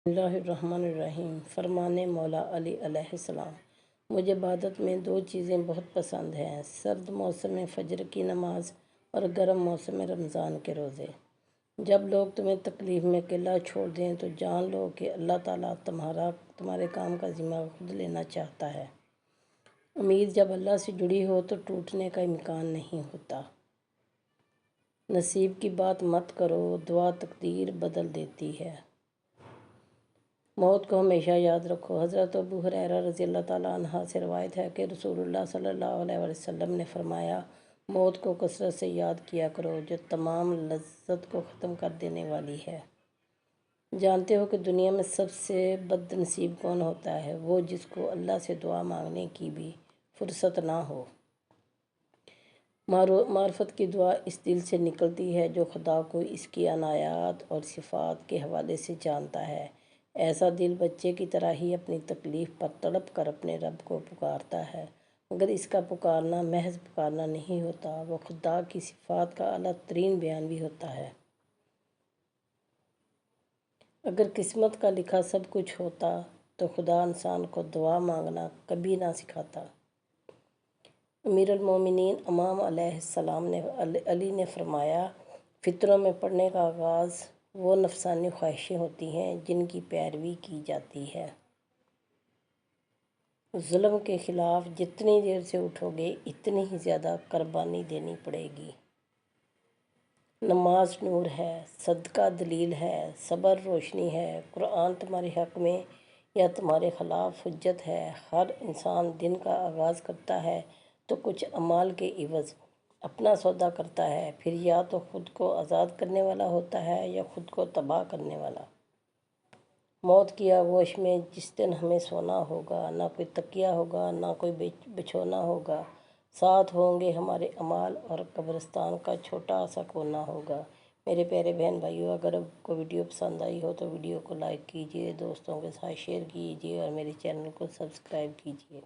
بسم اللہ الرحمن الرحیم۔ فرمان مولا علی علیہ السلام: مجھے عبادت میں دو چیزیں بہت پسند ہیں، سرد موسم میں فجر کی نماز اور گرم موسم میں رمضان کے روزے۔ جب لوگ تمہیں تکلیف میں اکیلا چھوڑ دیں تو جان لو کہ اللہ تعالیٰ تمہارے کام کا ذمہ خود لینا چاہتا ہے۔ امید جب اللہ سے جڑی ہو تو ٹوٹنے کا امکان نہیں ہوتا۔ نصیب کی بات مت کرو، دعا تقدیر بدل دیتی ہے۔ موت کو ہمیشہ یاد رکھو۔ حضرت ابو ہریرہ رضی اللہ تعالیٰ عنہ سے روایت ہے کہ رسول اللہ صلی اللہ علیہ وسلم نے فرمایا، موت کو کثرت سے یاد کیا کرو جو تمام لذت کو ختم کر دینے والی ہے۔ جانتے ہو کہ دنیا میں سب سے بد نصیب کون ہوتا ہے؟ وہ جس کو اللہ سے دعا مانگنے کی بھی فرصت نہ ہو۔ معرفت کی دعا اس دل سے نکلتی ہے جو خدا کو اس کی عنایات اور صفات کے حوالے سے جانتا ہے۔ ایسا دل بچے کی طرح ہی اپنی تکلیف پر تڑپ کر اپنے رب کو پکارتا ہے، مگر اس کا پکارنا محض پکارنا نہیں ہوتا، وہ خدا کی صفات کا اعلیٰ ترین بیان بھی ہوتا ہے۔ اگر قسمت کا لکھا سب کچھ ہوتا تو خدا انسان کو دعا مانگنا کبھی نہ سکھاتا۔ امیر المومنین امام علیہ السلام علی نے فرمایا، فطروں میں پڑنے کا آغاز وہ نفسانی خواہشیں ہوتی ہیں جن کی پیروی کی جاتی ہے۔ ظلم کے خلاف جتنی دیر سے اٹھو گے اتنی ہی زیادہ قربانی دینی پڑے گی۔ نماز نور ہے، صدقہ دلیل ہے، صبر روشنی ہے، قرآن تمہارے حق میں یا تمہارے خلاف حجت ہے۔ ہر انسان دن کا آغاز کرتا ہے تو کچھ اعمال کے عوض اپنا سودا کرتا ہے، پھر یا تو خود کو آزاد کرنے والا ہوتا ہے یا خود کو تباہ کرنے والا۔ موت کی آغوش میں جس دن ہمیں سونا ہوگا، نہ کوئی تکیہ ہوگا، نہ کوئی بچھونا ہوگا، ساتھ ہوں گے ہمارے اعمال اور قبرستان کا چھوٹا سا کونا ہوگا۔ میرے پیارے بہن بھائیوں، اگر آپ کو ویڈیو پسند آئی ہو تو ویڈیو کو لائک کیجیے، دوستوں کے ساتھ شیئر کیجیے اور میرے چینل کو سبسکرائب کیجیے۔